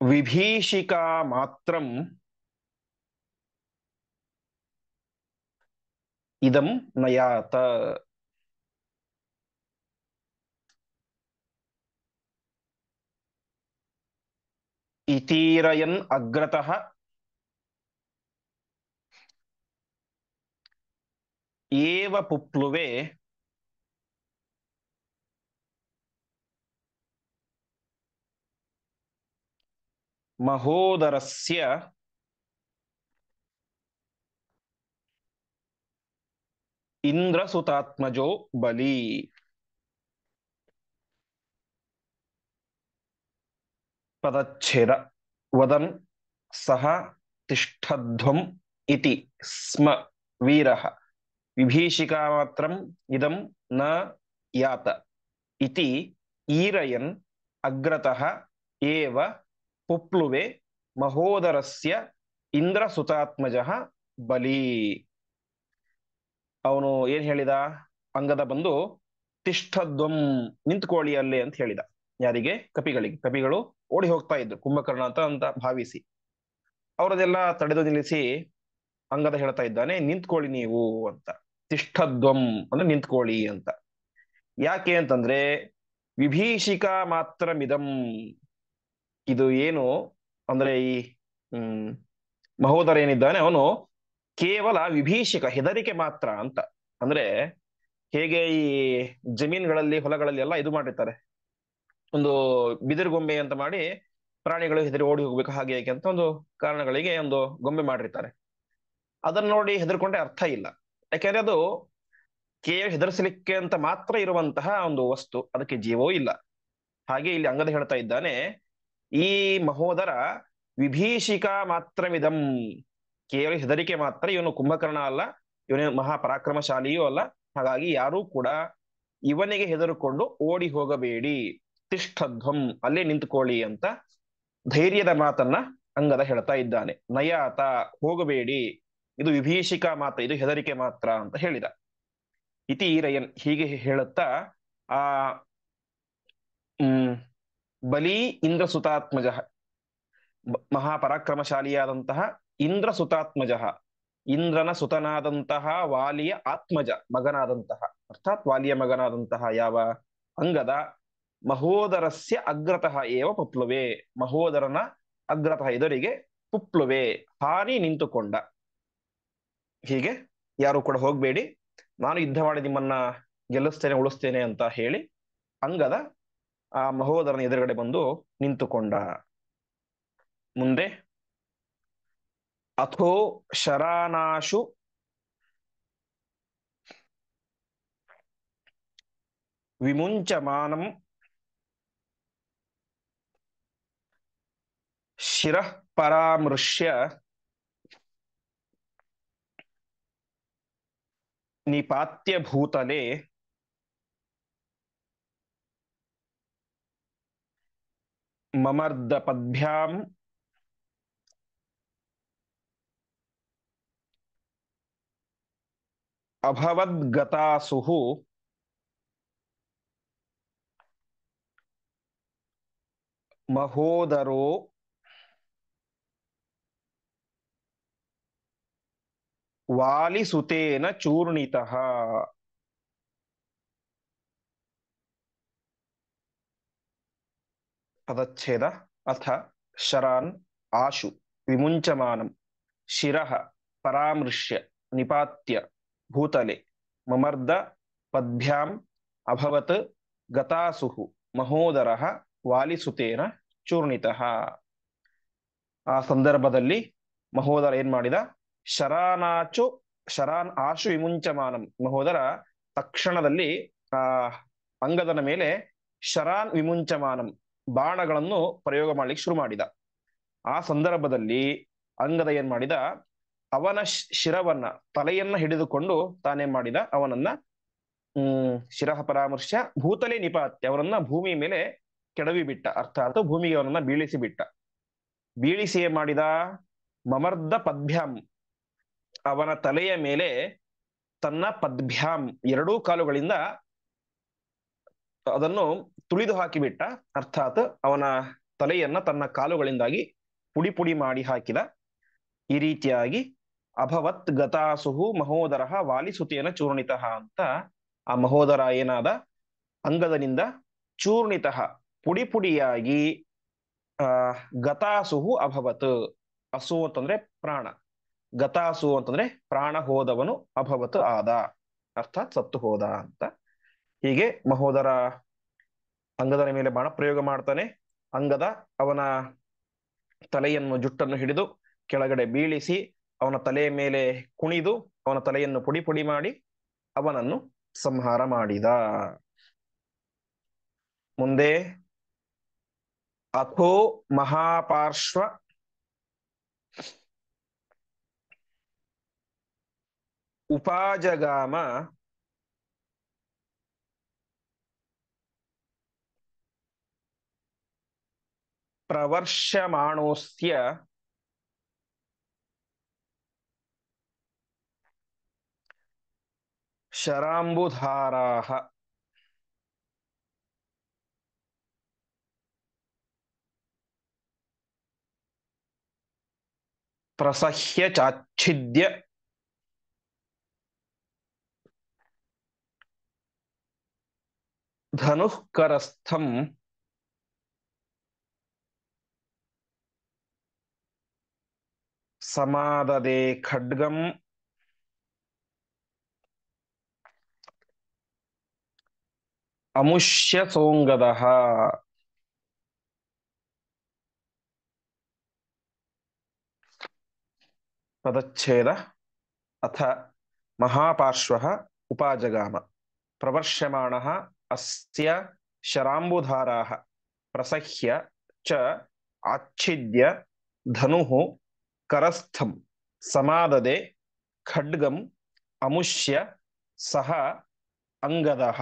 ವಿಭೀಷಿಕಾ ಮಾತ್ರಂ ಇದಂ ನಯಾತ. ಇತೀರಯನ್ ಅಗ್ರತಃ ಏವ ಪುಪ್ಲುವೆ ಮಹೋದರಸ್ಯ ಇಂದ್ರಸುತಾತ್ಮಜೋ ಬಲಿ. ಪದಚ್ಛೇದ. ವದನ್ ಸಹ ತಿಷ್ಠಧ್ವಂ ಇತಿ ಸ್ಮ ವೀರಃ ವಿಭೀಷಿಕಾಮಾತ್ರಂ ಇದಂ ನ ಯಾತ ಇತಿ ಈರಯನ್ ಅಗ್ರತಃ ಏವ ಪುಪ್ಲುವೆ ಮಹೋದರಸ್ಯ ಇಂದ್ರಸುತಾತ್ಮಜಃ ಬಲಿ. ಅವನು ಏನ್ ಹೇಳಿದ? ಅಂಗದ ಬಂದು ತಿಷ್ಠಧ್ವಂ ನಿಂತ್ಕೊಳ್ಳಿ ಅಲ್ಲೇ ಅಂತ ಹೇಳಿದ. ಯಾರಿಗೆ? ಕಪಿಗಳಿಗೆ. ಕಪಿಗಳು ಓಡಿ ಹೋಗ್ತಾ ಇದ್ರು ಕುಂಭಕರ್ಣ ಅಂತ ಭಾವಿಸಿ. ಅವರದೆಲ್ಲ ತಡೆದು ನಿಲ್ಲಿಸಿ ಅಂಗದ ಹೇಳ್ತಾ ಇದ್ದಾನೆ, ನಿಂತ್ಕೊಳ್ಳಿ ನೀವು ಅಂತ. ತಿಷ್ಠಧ್ವಂ ಅಂದ್ರೆ ನಿಂತ್ಕೊಳ್ಳಿ ಅಂತ. ಯಾಕೆ ಅಂತಂದ್ರೆ ವಿಭೀಷಿಕಾ ಮಾತ್ರ ಮಿದಂ, ಇದು ಏನು ಅಂದ್ರೆ ಈ ಹ್ಮ್ ಮಹೋದರ ಏನಿದ್ದಾನೆ ಅವನು ಕೇವಲ ವಿಭೀಷಿಕ, ಹೆದರಿಕೆ ಮಾತ್ರ ಅಂತ. ಅಂದ್ರೆ ಹೇಗೆ ಈ ಜಮೀನ್ಗಳಲ್ಲಿ ಹೊಲಗಳಲ್ಲಿ ಎಲ್ಲ ಇದು ಮಾಡಿರ್ತಾರೆ, ಒಂದು ಬಿದಿರುಗೊಂಬೆ ಅಂತ ಮಾಡಿ ಪ್ರಾಣಿಗಳು ಹೆದರಿ ಓಡಿ ಹೋಗ್ಬೇಕು ಹಾಗೆ ಹೇಗೆ ಅಂತ ಒಂದು ಕಾರಣಗಳಿಗೆ ಒಂದು ಗೊಂಬೆ ಮಾಡಿರ್ತಾರೆ. ಅದನ್ನ ನೋಡಿ ಹೆದರ್ಕೊಂಡೆ ಅರ್ಥ ಇಲ್ಲ. ಯಾಕೆಂದ್ರೆ ಅದು ಕೇವಲ ಹೆದರ್ಸಲಿಕ್ಕೆ ಅಂತ ಮಾತ್ರ ಇರುವಂತಹ ಒಂದು ವಸ್ತು, ಅದಕ್ಕೆ ಜೀವವೂ ಇಲ್ಲ. ಹಾಗೆ ಇಲ್ಲಿ ಅಂಗದ ಹೇಳ್ತಾ ಇದ್ದಾನೆ, ಈ ಮಹೋದರ ವಿಭೀಷಿಕಾ ಮಾತ್ರವಿದಂ, ಕೇವಲ ಹೆದರಿಕೆ ಮಾತ್ರ. ಇವನು ಕುಂಭಕರ್ಣ ಅಲ್ಲ, ಇವನೇ ಮಹಾಪರಾಕ್ರಮಶಾಲಿಯೂ ಅಲ್ಲ. ಹಾಗಾಗಿ ಯಾರೂ ಕೂಡ ಇವನಿಗೆ ಹೆದರುಕೊಂಡು ಓಡಿ ಹೋಗಬೇಡಿ, ತಿಷ್ಠಧ್ವಂ ಅಲ್ಲೇ ನಿಂತುಕೊಳ್ಳಿ ಅಂತ ಧೈರ್ಯದ ಮಾತನ್ನ ಅಂಗದ ಹೇಳ್ತಾ ಇದ್ದಾನೆ. ನಯಾತ ಹೋಗಬೇಡಿ, ಇದು ವಿಭೀಷಿಕಾ ಮಾತ್ರ, ಇದು ಹೆದರಿಕೆ ಮಾತ್ರ ಅಂತ ಹೇಳಿದ. ಇತಿ ಈರಯನ್ ಹೀಗೆ ಹೇಳುತ್ತಾ ಆ ಹ್ಮ್ ಬಲಿ ಇಂದ್ರಸುತಾತ್ಮಜ, ಮಹಾಪರಾಕ್ರಮಶಾಲಿಯಾದಂತಹ ಇಂದ್ರಸುತಾತ್ಮಜ, ಇಂದ್ರನ ಸುತನಾದಂತಹ ವಾಲಿಯ ಆತ್ಮಜ, ಮಗನಾದಂತಹ, ಅರ್ಥಾತ್ ವಾಲಿಯ ಮಗನಾದಂತಹ ಯಾವ ಅಂಗದ, ಮಹೋದರಸ್ಯ ಅಗ್ರತಃ ಏವ ಪುಪ್ಲುವೆ, ಮಹೋದರನ ಅಗ್ರತಃ ಎದುರಿಗೆ ಪುಪ್ಲುವೆ ಹಾರಿ ನಿಂತುಕೊಂಡ. ಹೀಗೆ ಯಾರು ಕೂಡ ಹೋಗ್ಬೇಡಿ, ನಾನು ಯುದ್ಧ ಮಾಡಿ ನಿಮ್ಮನ್ನ ಗೆಲ್ಲಿಸ್ತೇನೆ ಉಳಿಸ್ತೇನೆ ಅಂತ ಹೇಳಿ ಅಂಗದ ಆ ಮಹೋದರನ ಎದುರುಗಡೆ ಬಂದು ನಿಂತುಕೊಂಡ. ಮುಂದೆ ಅಥೋ ಶರಾನಾಶು ವಿಮುಂಚಮಾನಂ ಶಿರಃ ಪರಾಮೃಶ್ಯ ನಿಪಾತ್ಯ ಭೂತಲೆ ಮಮರ್ದ ಪದ್ಭ್ಯಾಂ ಅಭವದ್ಗತಾಸುಃ ಮಹೋದರೋ ವಾಲಿಸುತೇನ ಚೂರ್ಣಿತಃ. ಪದಚ್ಛೇದ. ಅಥ ಶರಾನ್ ಆಶು ವಿಮುಂಚಮಾನಂ ಶಿರಃ ಪರಾಮೃಶ್ಯ ನಿಪಾತ್ಯ ಭೂತಲೆ ಮಮರ್ದ ಪದ್ಭ್ಯಾಂ ಅಭವತ್ ಗತಾಸುಃ ಮಹೋದರಃ ವಾಲಿಸುತೇನ ಚೂರ್ಣಿತಃ. ಆ ಸಂದರ್ಭದಲ್ಲಿ ಮಹೋದರ ಏನ್ ಮಾಡಿದ? ಶರಾನಾಚು ಶರಾನ್ ಆಶು ವಿಮುಂಚಮಾನಂ, ಮಹೋದರ ತಕ್ಷಣದಲ್ಲಿ ಆ ಅಂಗದನ ಮೇಲೆ ಶರಾನ್ ವಿಮುಂಚಮಾನಂ ಬಾಣಗಳನ್ನು ಪ್ರಯೋಗ ಮಾಡ್ಲಿಕ್ಕೆ ಶುರು ಮಾಡಿದ. ಆ ಸಂದರ್ಭದಲ್ಲಿ ಅಂಗದ ಏನ್ ಮಾಡಿದ? ಅವನ ಶಿರವನ್ನ, ತಲೆಯನ್ನ ಹಿಡಿದುಕೊಂಡು ತಾನೇನ್ ಮಾಡಿದ? ಅವನನ್ನ ಶಿರಹ ಪರಾಮರ್ಶ ಭೂತಲೆ ನಿಪಾತ್ಯ, ಅವನನ್ನ ಭೂಮಿ ಮೇಲೆ ಕೆಡವಿ ಬಿಟ್ಟ, ಅರ್ಥಾತ್ ಭೂಮಿಗೆ ಅವನನ್ನ ಬೀಳಿಸಿ ಬಿಟ್ಟ. ಬೀಳಿಸಿ ಏನ್ ಮಾಡಿದ? ಮಮರ್ದ ಪದ್ಭ್ಯಾಂ, ಅವನ ತಲೆಯ ಮೇಲೆ ತನ್ನ ಪದ್ಭ್ಯಾಂ ಎರಡೂ ಕಾಲುಗಳಿಂದ ಅದನ್ನು ತುಳಿದು ಹಾಕಿಬಿಟ್ಟ. ಅರ್ಥಾತ್ ಅವನ ತಲೆಯನ್ನ ತನ್ನ ಕಾಲುಗಳಿಂದಾಗಿ ಪುಡಿ ಪುಡಿ ಮಾಡಿ ಹಾಕಿದ. ಈ ರೀತಿಯಾಗಿ ಅಭವತ್ ಗತಾಸುಹು ಮಹೋದರ ವಾಲಿಸುತೇನ ಚೂರ್ಣಿತ ಅಂತ ಆ ಮಹೋದರ ಏನಾದ ಅಂಗದನಿಂದ ಚೂರ್ಣಿತ ಪುಡಿ ಪುಡಿಯಾಗಿ ಗತಾಸುಹು ಅಭವತ್. ಅಸು ಅಂತಂದ್ರೆ ಪ್ರಾಣ, ಗತಾಸು ಅಂತಂದ್ರೆ ಪ್ರಾಣ ಹೋದವನು, ಅಭವತ್ ಆದ ಅರ್ಥಾತ್ ಸತ್ತು ಹೋದ ಅಂತ. ಹೀಗೆ ಮಹೋದರ ಅಂಗದನ ಮೇಲೆ ಬಾಣ ಪ್ರಯೋಗ ಮಾಡ್ತಾನೆ. ಅಂಗದ ಅವನ ತಲೆಯನ್ನು ಜುಟ್ಟನ್ನು ಹಿಡಿದು ಕೆಳಗಡೆ ಬೀಳಿಸಿ ಅವನ ತಲೆಯ ಮೇಲೆ ಕುಣಿದು ಅವನ ತಲೆಯನ್ನು ಪುಡಿ ಪುಡಿ ಮಾಡಿ ಅವನನ್ನು ಸಂಹಾರ ಮಾಡಿದ. ಮುಂದೆ ಅಥೋ ಮಹಾಪಾರ್ಶ್ವ ಉಪಾಜಗಾಮ ಪ್ರವರ್ಷಮಾಣೋಸ್ಯ ಶರಾಂಬುಧಾರಾಹ. ಪ್ರಸಹ್ಯ ಚಾಚ್ಛಿದ್ಯ ಧನುಃಕರಸ್ಥಂ ಸಮಾದದೆ ಖಡ್ಗಂ ಅಮುಷ್ಯ ಸೋಂಗದಃ. ಪದಚ್ಛೇದ ಅಥ ಮಹಾಪಾರ್ಶ್ವಃ ಉಪಾಜಗಾಮ ಪ್ರವರ್ಷ್ಯಮಾಣಃ ಅಸ್ಯ ಶರಾಂಬುಧಾರಾಃ ಪ್ರಸಹ್ಯ ಚ ಆಚ್ಛಿದ್ಯ ಧನುಃ ಕರಸ್ಥಂ ಸಮಾದದೆ ಖಡ್ಗಂ ಅಮುಷ್ಯ ಸಹ ಅಂಗದಃ.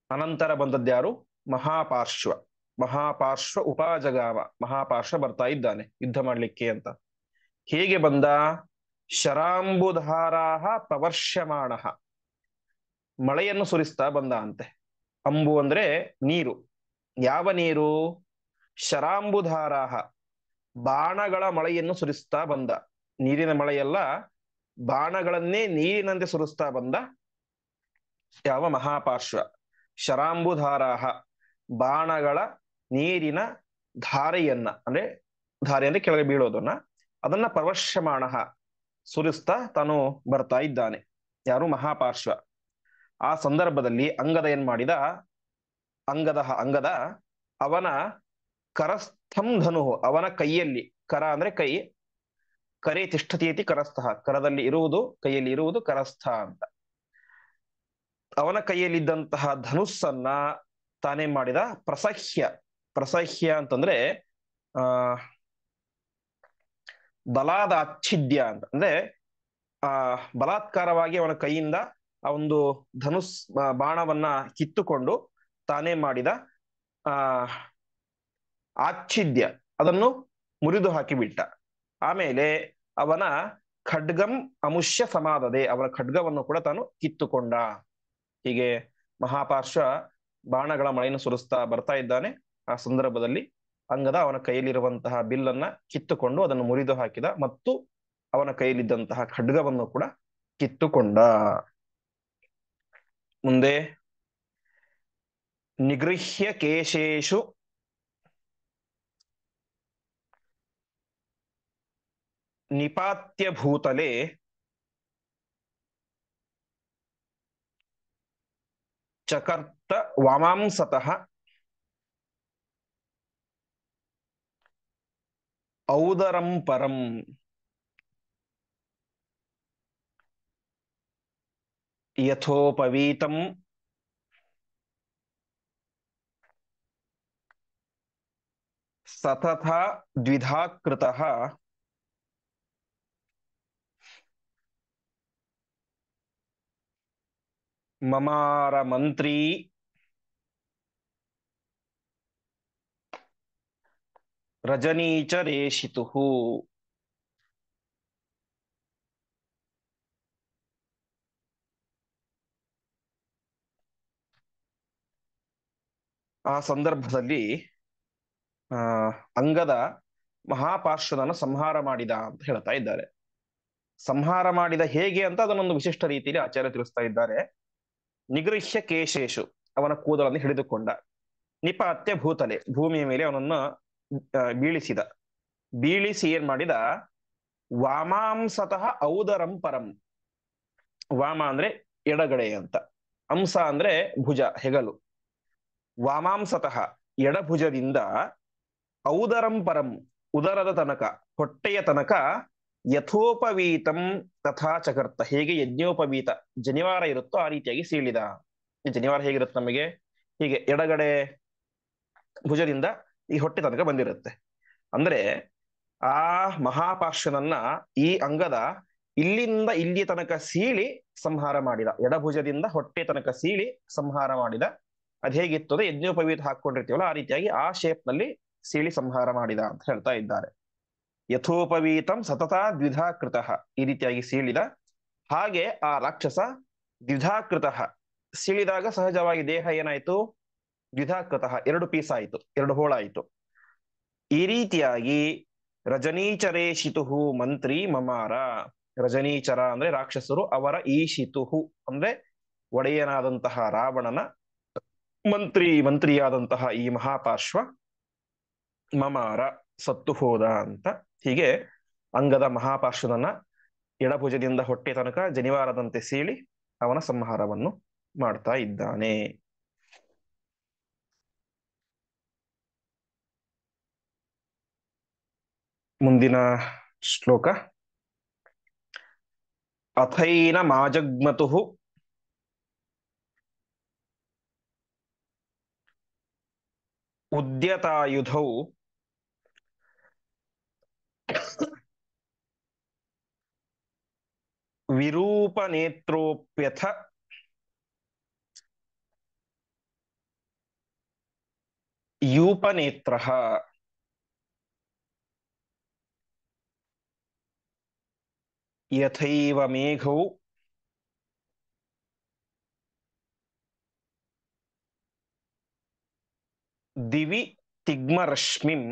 ಅನಂತರ ಬಂದದ್ಯಾರು? ಮಹಾಪಾರ್ಶ್ವ. ಮಹಾಪಾರ್ಶ್ವ ಉಪಾಜಗಾಮ, ಮಹಾಪಾರ್ಶ್ವ ಬರ್ತಾ ಇದ್ದಾನೆ ಯುದ್ಧ ಮಾಡ್ಲಿಕ್ಕೆ ಅಂತ. ಹೇಗೆ ಬಂದ? ಶರಾಂಬುಧಾರಾಹ ಪ್ರವರ್ಷ್ಯಮಾಣ, ಮಳೆಯನ್ನು ಸುರಿಸ್ತಾ ಬಂದ ಅಂತೆ. ಅಂಬು ಅಂದ್ರೆ ನೀರು. ಯಾವ ನೀರು? ಶರಾಂಬುಧಾರಾಹ, ಬಾಣಗಳ ಮಳೆಯನ್ನು ಸುರಿಸ್ತಾ ಬಂದ. ನೀರಿನ ಮಳೆಯಲ್ಲ, ಬಾಣಗಳನ್ನೇ ನೀರಿನಂತೆ ಸುರಿಸ್ತಾ ಬಂದ ಯಾವ ಮಹಾಪಾರ್ಶ್ವ. ಶರಾಂಬುಧಾರಾಹ, ಬಾಣಗಳ ನೀರಿನ ಧಾರೆಯನ್ನ, ಅಂದ್ರೆ ಧಾರೆ ಅಂದ್ರೆ ಕೆಳಗೆ ಬೀಳೋದನ್ನ, ಅದನ್ನ ಪ್ರವರ್ಷಮಾಣ ಸುರಿಸ್ತಾ ತಾನು ಬರ್ತಾ ಇದ್ದಾನೆ. ಯಾರು? ಮಹಾಪಾರ್ಶ್ವ. ಆ ಸಂದರ್ಭದಲ್ಲಿ ಅಂಗದ ಏನ್ ಮಾಡಿದ? ಅಂಗದ ಅವನ ಕರಸ್ಥಂ ಧನು, ಅವನ ಕೈಯಲ್ಲಿ, ಕರ ಅಂದ್ರೆ ಕೈ, ಕರೆ ತಿಷ್ಠತೀತಿ ಕರಸ್ಥಃ, ಕರದಲ್ಲಿ ಇರುವುದು, ಕೈಯಲ್ಲಿ ಇರುವುದು ಕರಸ್ಥ ಅಂತ. ಅವನ ಕೈಯಲ್ಲಿದ್ದಂತಹ ಧನುಸ್ಸನ್ನ ತಾನೇನ್ ಮಾಡಿದ? ಪ್ರಸಹ್ಯ. ಪ್ರಸಹ್ಯ ಅಂತಂದ್ರೆ ಆ ಬಲಾದ ಅಚ್ಛಿದ್ಯ ಅಂತ, ಅಂದ್ರೆ ಆ ಬಲಾತ್ಕಾರವಾಗಿ ಅವನ ಕೈಯಿಂದ ಆ ಒಂದು ಧನುಸ್ ಬಾಣವನ್ನ ಕಿತ್ತುಕೊಂಡು ತಾನೇ ಮಾಡಿದ ಆ ಆಚ್ಛಿದ್ಯ, ಅದನ್ನು ಮುರಿದು ಹಾಕಿಬಿಟ್ಟ. ಆಮೇಲೆ ಅವನ ಖಡ್ಗಂ ಅಮುಷ್ಯ ಸಮಾದದೆ, ಅವನ ಖಡ್ಗವನ್ನು ಕೂಡ ತಾನು ಕಿತ್ತುಕೊಂಡ. ಹೀಗೆ ಮಹಾಪಾರ್ಶ್ವ ಬಾಣಗಳ ಮಳೆಯನ್ನು ಸುರಿಸ್ತಾ ಬರ್ತಾ ಇದ್ದಾನೆ. ಆ ಸಂದರ್ಭದಲ್ಲಿ ಅಂಗದ ಅವನ ಕೈಯಲ್ಲಿರುವಂತಹ ಬಿಲ್ಲನ್ನ ಕಿತ್ತುಕೊಂಡು ಅದನ್ನು ಮುರಿದು ಹಾಕಿದ, ಮತ್ತು ಅವನ ಕೈಯಲ್ಲಿದ್ದಂತಹ ಖಡ್ಗವನ್ನು ಕೂಡ ಕಿತ್ತುಕೊಂಡ. ಮುಂದೆ ನಿಗೃಹ್ಯ ಕೇಶೇಶು ನಿಪಾತ್ಯ ಭೂತಲೆ ಚಕರ್ತ ವಾಮಾಂಸತಃ ಔದರಂ ಪರಂ. ಯಥೋಪವೀತಂ ಸತತ ದ್ವಿಧಾಕೃತಃ ಮಮಾರ ಮಂತ್ರಿ ರಜನೀಚರೇಷಿತು. ಆ ಸಂದರ್ಭದಲ್ಲಿ ಆ ಅಂಗದ ಮಹಾಪಾರ್ಶ್ವನನ್ನು ಸಂಹಾರ ಮಾಡಿದ ಅಂತ ಹೇಳ್ತಾ ಇದ್ದಾರೆ. ಸಂಹಾರ ಮಾಡಿದ ಹೇಗೆ ಅಂತ ಅದನ್ನೊಂದು ವಿಶಿಷ್ಟ ರೀತಿಯಲ್ಲಿ ಆಚಾರ್ಯ ತಿಳಿಸ್ತಾ ಇದ್ದಾರೆ. ನಿಗೃಹ್ಯ ಕೇಶೇಶು, ಅವನ ಕೂದಲನ್ನು ಹಿಡಿದುಕೊಂಡ. ನಿಪಾತ್ಯ ಭೂತಲೆ, ಭೂಮಿಯ ಮೇಲೆ ಅವನನ್ನ ಬೀಳಿಸಿದ. ಬೀಳಿಸಿ ಏನ್ ಮಾಡಿದ, ವಾಮಾಂಸತಃ ಔದರಂ ಪರಂ. ವಾಮ ಅಂದ್ರೆ ಎಡಗಡೆ ಅಂತ, ಅಂಸ ಅಂದ್ರೆ ಭುಜ, ಹೆಗಲು. ವಾಮಾಂಸತಃ ಎಡಭುಜದಿಂದ, ಔದರಂ ಪರಂ ಉದರದ ತನಕ, ಹೊಟ್ಟೆಯ ತನಕ, ಯಥೋಪವೀತಂ ತಥಾ ಚಕರ್ತ, ಹೇಗೆ ಯಜ್ಞೋಪವೀತ ಜನಿವಾರ ಇರುತ್ತೋ ಆ ರೀತಿಯಾಗಿ ಸೀಳಿದ. ಈ ಜನಿವಾರ ಹೇಗಿರುತ್ತೆ ನಮಗೆ, ಹೀಗೆ ಎಡಗಡೆ ಭುಜದಿಂದ ಈ ಹೊಟ್ಟೆ ತನಕ ಬಂದಿರುತ್ತೆ. ಅಂದ್ರೆ ಆ ಮಹಾಪಾರ್ಶ್ವನನ್ನ ಈ ಅಂಗದ ಇಲ್ಲಿಂದ ಇಲ್ಲಿ ತನಕ ಸೀಳಿ ಸಂಹಾರ ಮಾಡಿದ. ಎಡಭುಜದಿಂದ ಹೊಟ್ಟೆ ತನಕ ಸೀಳಿ ಸಂಹಾರ ಮಾಡಿದ. ಅದ್ ಹೇಗಿತ್ತು ಅಂದ್ರೆ ಯಜ್ಞೋಪವೀತ ಹಾಕೊಂಡಿರ್ತೀವಲ್ಲ ಆ ರೀತಿಯಾಗಿ ಆ ಶೇಪ್ ನಲ್ಲಿ ಸೀಳಿ ಸಂಹಾರ ಮಾಡಿದ ಅಂತ ಹೇಳ್ತಾ ಇದ್ದಾರೆ. ಯಥೋಪವೀತಂ ಸತತ ದ್ವಿಧಾಕೃತ, ಈ ರೀತಿಯಾಗಿ ಸೀಳಿದ. ಹಾಗೆ ಆ ರಾಕ್ಷಸ ದ್ವಿಧಾಕೃತ, ಸೀಳಿದಾಗ ಸಹಜವಾಗಿ ದೇಹ ಏನಾಯ್ತು, ದ್ವಿಧಾಕೃತ, ಎರಡು ಪೀಸ್ ಆಯಿತು, ಎರಡು ಹೋಳಾಯಿತು. ಈ ರೀತಿಯಾಗಿ ರಜನೀಚರೇಶಿತು ಮಂತ್ರಿ ಮಮಾರ. ರಜನೀಚರ ಅಂದ್ರೆ ರಾಕ್ಷಸರು, ಅವರ ಈಶಿತು ಅಂದ್ರೆ ಒಡೆಯನಾದಂತಹ ರಾವಣನ ಮಂತ್ರಿಯಾದಂತಹ ಈ ಮಹಾಪಾರ್ಶ್ವ ಮಮಾರ, ಸತ್ತು ಹೋದ ಅಂತ. ಹೀಗೆ ಅಂಗದ ಮಹಾಪಾರ್ಶ್ವನನ್ನ ಎಡಭುಜದಿಂದ ಹೊಟ್ಟೆ ತನಕ ಜನಿವಾರದಂತೆ ಸೀಳಿ ಅವನ ಸಂಹಾರವನ್ನು ಮಾಡ್ತಾ ಇದ್ದಾನೆ. ಮುಂದಿನ ಶ್ಲೋಕ. ಅಥೈನ ಮಾಜಗ್ಮತು ಉದ್ಯತಾಯುಧೌ ವಿರೂಪನೇತ್ರೋಪ್ಯಥ ಯೂಪನೇತ್ರಃ. ಯಥೈವ ಮೇಘೌ ದಿವಿ ತಿಗ್ಮರಶ್ಮಿಂ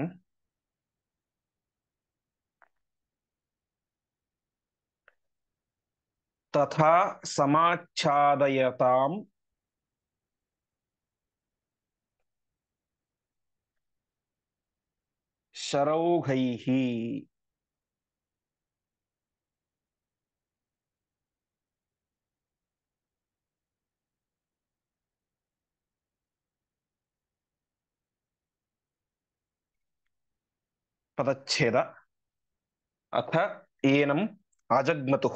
ತಥಾ ಸಮಾಚ್ಛಾದಯತಾಂ ಶರೌಘೈಃ. ಪದಚ್ಛೇದ. ಅಥ ಏನಂ ಆಜಗ್ಮತುಃ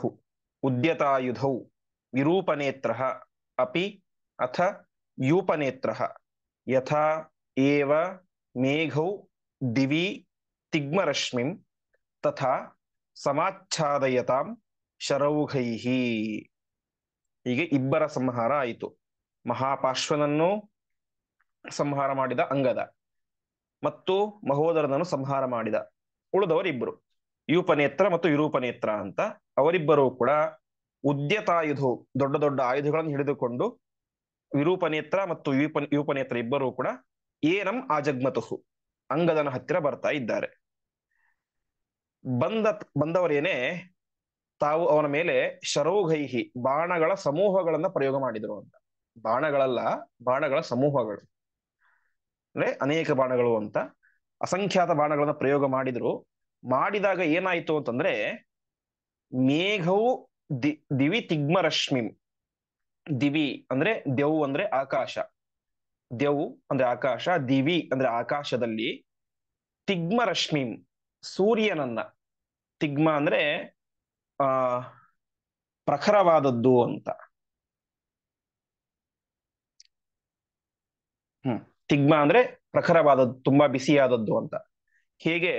ಉದ್ಯತಾಯುಧೌ ವಿರೂಪನೇತ್ರಃ ಅಪಿ ಅಥ ಯೂಪನೇತ್ರಃ ಯಥಾ ಏವ ಮೇಘೌ ದಿವಿ ತಿಗ್ಮರಶ್ಮಿಂ ತಥಾ ಸಮಾಚ್ಛಾದಯತಾಂ ಶರೌಘೈಃ. ಹೀಗೆ ಇಬ್ಬರ ಸಂಹಾರ ಆಯಿತು. ಮಹಾಪಾರ್ಶ್ವನನ್ನು ಸಂಹಾರ ಮಾಡಿದ ಅಂಗದ, ಮತ್ತು ಮಹೋದರನನ್ನು ಸಂಹಾರ ಮಾಡಿದ ಉಳಿದವರಿಬ್ಬರು, ಯೂಪನೇತ್ರ ಮತ್ತು ವಿರೂಪನೇತ್ರ ಅಂತ. ಅವರಿಬ್ಬರೂ ಕೂಡ ಉದ್ಯತಾಯುಧ, ದೊಡ್ಡ ದೊಡ್ಡ ಆಯುಧಗಳನ್ನು ಹಿಡಿದುಕೊಂಡು, ವಿರೂಪನೇತ್ರ ಮತ್ತು ಯೂಪನೇತ್ರ ಇಬ್ಬರೂ ಕೂಡ ಏನಂ ಅಂಗದನ ಹತ್ತಿರ ಬರ್ತಾ ಇದ್ದಾರೆ. ಬಂದವರೇನೆ ತಾವು ಅವನ ಮೇಲೆ ಶರೌಘೈಹಿ, ಬಾಣಗಳ ಸಮೂಹಗಳನ್ನ ಪ್ರಯೋಗ ಮಾಡಿದರು ಅಂತ. ಬಾಣಗಳಲ್ಲ, ಬಾಣಗಳ ಸಮೂಹಗಳು ಅಂದ್ರೆ ಅನೇಕ ಬಾಣಗಳು ಅಂತ. ಅಸಂಖ್ಯಾತ ಬಾಣಗಳನ್ನ ಪ್ರಯೋಗ ಮಾಡಿದ್ರು. ಮಾಡಿದಾಗ ಏನಾಯ್ತು ಅಂತಂದ್ರೆ, ಮೇಘವು ದಿವಿ ತಿಗ್ಮರಶ್ಮಿಂ. ದಿವಿ ಅಂದ್ರೆ ದೆವ್ ಅಂದ್ರೆ ಆಕಾಶ, ದೆವ್ ಅಂದ್ರೆ ಆಕಾಶ, ದಿವಿ ಅಂದ್ರೆ ಆಕಾಶದಲ್ಲಿ, ತಿಗ್ಮರಶ್ಮಿಂ ಸೂರ್ಯನನ್ನ, ತಿಗ್ಮ ಅಂದ್ರೆ ಆ ಪ್ರಖರವಾದದ್ದು ಅಂತ. ತಿಗ್ಮ ಅಂದ್ರೆ ಪ್ರಖರವಾದದ್ದು, ತುಂಬಾ ಬಿಸಿಯಾದದ್ದು ಅಂತ. ಹೇಗೆ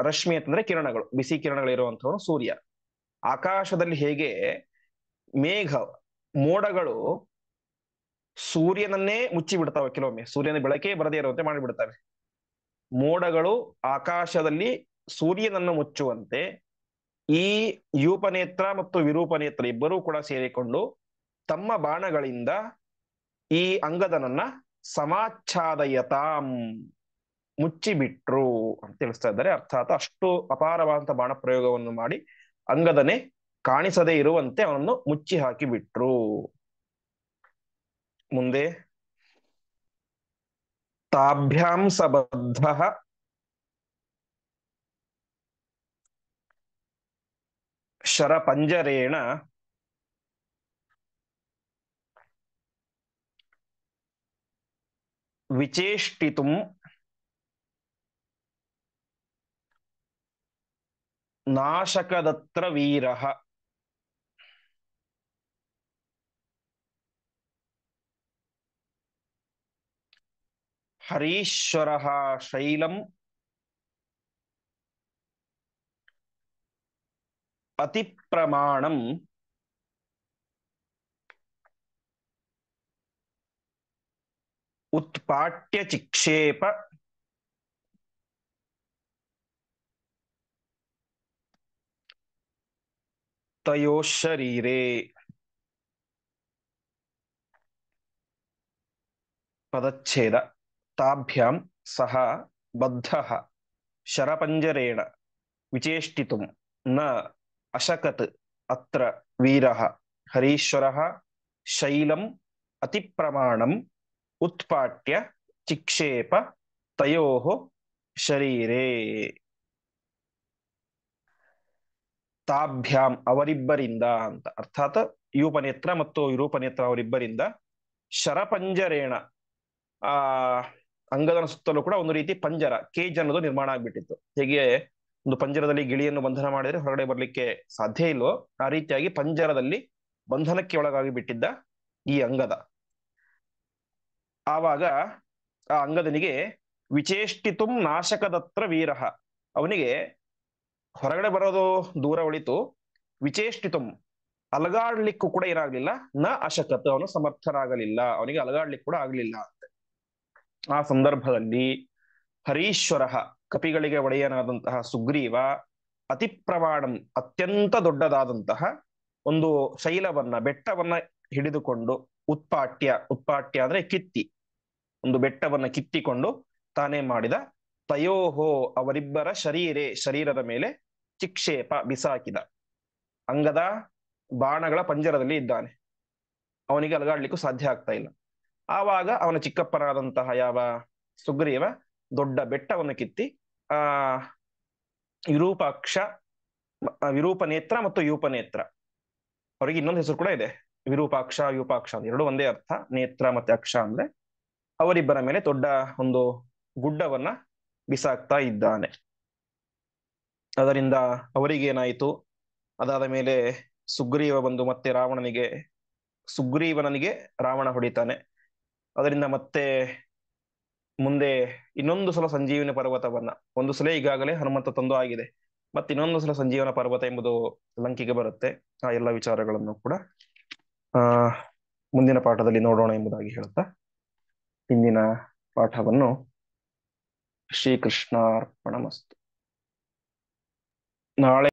ರಶ್ಮಿ ಅಂತಂದ್ರೆ ಕಿರಣಗಳು, ಬಿಸಿ ಕಿರಣಗಳು ಇರುವಂತವನು ಸೂರ್ಯ. ಆಕಾಶದಲ್ಲಿ ಹೇಗೆ ಮೇಘ, ಮೋಡಗಳು ಸೂರ್ಯನನ್ನೇ ಮುಚ್ಚಿ ಬಿಡ್ತಾವೆ, ಕೆಲವೊಮ್ಮೆ ಸೂರ್ಯನ ಬೆಳಕೇ ಬರದೇ ಇರುವಂತೆ ಮಾಡಿಬಿಡ್ತವೆ. ಮೋಡಗಳು ಆಕಾಶದಲ್ಲಿ ಸೂರ್ಯನನ್ನು ಮುಚ್ಚುವಂತೆ ಈ ಯೂಪನೇತ್ರ ಮತ್ತು ವಿರೂಪನೇತ್ರ ಇಬ್ಬರೂ ಕೂಡ ಸೇರಿಕೊಂಡು ತಮ್ಮ ಬಾಣಗಳಿಂದ ಈ ಅಂಗದನನ್ನ ಸಮಾಚ್ಛಾದಯತಾಂ ಮುಚ್ಚಿಬಿಟ್ರು ಅಂತ ತಿಳಿಸ್ತಾ ಇದ್ದಾರೆ. ಅರ್ಥಾತ್ ಅಷ್ಟು ಅಪಾರವಾದಂತಹ ಬಾಣ ಪ್ರಯೋಗವನ್ನು ಮಾಡಿ ಅಂಗದನೇ ಕಾಣಿಸದೇ ಇರುವಂತೆ ಅವನನ್ನು ಮುಚ್ಚಿ ಹಾಕಿ ಬಿಟ್ರು. ಮುಂದೆ ತಾಭ್ಯಾಂ ಸಬದ್ಧ ಶರಪಂಜರೇಣ ವಿಚೇಷ್ಟಿತುಂ ನಾಶಕದತ್ರ ವೀರಃ. ಹರೀಶ್ವರಃ ಶೈಲಂ ಅತಿಪ್ರಮಾಣಂ ಉತ್ಪಾಟ್ಯ ಚಿಕ್ಷೇಪ ತಯೋಶರೀರೇ. ಪದಚ್ಛೇದ. ತಾಭ್ಯಾಂ ಸಹ ಬದ್ಧಃ ಶರಪಂಜರೇಣ ವಿಚೇಷ್ಟಿತುಂ ನ ಅಶಕತ್ ಅತ್ರ ವೀರಃ ಹರೀಶ್ವರಃ ಶೈಲಂ ಅತಿಪ್ರಮಾಣಂ ಉತ್ಪಾಟ್ಯ ಚಿಕ್ಷೇಪ ತಯೋಃ ಶರೀರೇ. ತಾಭ್ಯಾಂ ಅವರಿಬ್ಬರಿಂದ ಅಂತ ಅರ್ಥಾತ್ ಯೂಪನೇತ್ರ ಮತ್ತು ವಿರೂಪನೇತ್ರ ಅವರಿಬ್ಬರಿಂದ ಶರಪಂಜರೇಣ ಆ ಅಂಗದನ ಸುತ್ತಲೂ ಕೂಡ ಒಂದು ರೀತಿ ಪಂಜರ ಕೇಜ್ ಅನ್ನೋದು ನಿರ್ಮಾಣ ಆಗ್ಬಿಟ್ಟಿತ್ತು. ಹೇಗೆ ಒಂದು ಪಂಜರದಲ್ಲಿ ಗಿಳಿಯನ್ನು ಬಂಧನ ಮಾಡಿದ್ರೆ ಹೊರಗಡೆ ಬರ್ಲಿಕ್ಕೆ ಸಾಧ್ಯ ಇಲ್ವೋ ಆ ರೀತಿಯಾಗಿ ಪಂಜರದಲ್ಲಿ ಬಂಧನಕ್ಕೆ ಒಳಗಾಗಿ ಬಿಟ್ಟಿದ್ದ ಈ ಅಂಗದ. ಆವಾಗ ಆ ಅಂಗದನಿಗೆ ವಿಚೇಷ್ಟಿತುಂ ನಾಶಕದತ್ರ ವೀರಃ, ಅವನಿಗೆ ಹೊರಗಡೆ ಬರೋದು ದೂರ ಉಳಿತು, ವಿಚೇಷ್ಟಿತುಂ ಅಲಗಾಡ್ಲಿಕ್ಕೂ ಕೂಡ ಏನಾಗ್ಲಿಲ್ಲ, ನ ಅಶಕತ್ ಅವನು ಸಮರ್ಥನಾಗಲಿಲ್ಲ, ಅವನಿಗೆ ಅಲಗಾಡ್ಲಿಕ್ಕೆ ಕೂಡ ಆಗ್ಲಿಲ್ಲ ಅಂತೆ. ಆ ಸಂದರ್ಭದಲ್ಲಿ ಹರೀಶ್ವರ ಕಪಿಗಳಿಗೆ ಒಡೆಯನಾದಂತಹ ಸುಗ್ರೀವ ಅತಿ ಪ್ರಮಾಣಂ ಅತ್ಯಂತ ದೊಡ್ಡದಾದಂತಹ ಒಂದು ಶೈಲವನ್ನ ಬೆಟ್ಟವನ್ನ ಹಿಡಿದುಕೊಂಡು ಉತ್ಪಾಟ್ಯ ಅಂದ್ರೆ ಕಿತ್ತಿ, ಒಂದು ಬೆಟ್ಟವನ್ನ ಕಿತ್ತಿಕೊಂಡು ತಾನೇ ಮಾಡಿದ ತಯೋಹೋ ಅವರಿಬ್ಬರ ಶರೀರದ ಮೇಲೆ ಚಿಕ್ಷೇಪ ಬಿಸಾಕಿದ. ಅಂಗದ ಬಾಣಗಳ ಪಂಜರದಲ್ಲಿ ಇದ್ದಾನೆ, ಅವನಿಗೆ ಅಲಗಾಡ್ಲಿಕ್ಕೂ ಸಾಧ್ಯ ಆಗ್ತಾ ಇಲ್ಲ. ಆವಾಗ ಅವನ ಚಿಕ್ಕಪ್ಪನಾದಂತಹ ಯಾವ ಸುಗ್ರೀವ ದೊಡ್ಡ ಬೆಟ್ಟವನ್ನು ಕಿತ್ತಿ ಆ ವಿರೂಪನೇತ್ರ ಮತ್ತು ಯೂಪನೇತ್ರ, ಅವರಿಗೆ ಇನ್ನೊಂದು ಹೆಸರು ಕೂಡ ಇದೆ, ವಿರೂಪಾಕ್ಷ ಯೂಪಾಕ್ಷ ಅಂತ ಎರಡು ಒಂದೇ ಅರ್ಥ, ನೇತ್ರ ಮತ್ತೆ ಅಕ್ಷ ಅಂದ್ರೆ ಅವರಿಬ್ಬರ ಮೇಲೆ ದೊಡ್ಡ ಒಂದು ಗುಡ್ಡವನ್ನ ಬಿಸಾಕ್ತಾ ಇದ್ದಾನೆ. ಅದರಿಂದ ಅವರಿಗೇನಾಯಿತು, ಅದಾದ ಮೇಲೆ ಸುಗ್ರೀವ ಬಂದು ಮತ್ತೆ ಸುಗ್ರೀವನಿಗೆ ರಾವಣ ಹೊಡಿತಾನೆ. ಅದರಿಂದ ಮತ್ತೆ ಮುಂದೆ ಇನ್ನೊಂದು ಸಲ ಸಂಜೀವನ ಪರ್ವತವನ್ನ, ಒಂದು ಸಲ ಈಗಾಗಲೇ ಹನುಮಂತ ತಂದು ಆಗಿದೆ, ಮತ್ತೆ ಇನ್ನೊಂದು ಸಲ ಸಂಜೀವನ ಪರ್ವತ ಎಂಬುದು ಲಂಕೆಗೆ ಬರುತ್ತೆ. ಆ ಎಲ್ಲ ವಿಚಾರಗಳನ್ನು ಕೂಡ ಮುಂದಿನ ಪಾಠದಲ್ಲಿ ನೋಡೋಣ ಎಂಬುದಾಗಿ ಹೇಳ್ತಾ ಇಂದಿನ ಪಾಠವನ್ನು ಶ್ರೀಕೃಷ್ಣಾರ್ಪಣಮಸ್ತು. ನಾಳೆ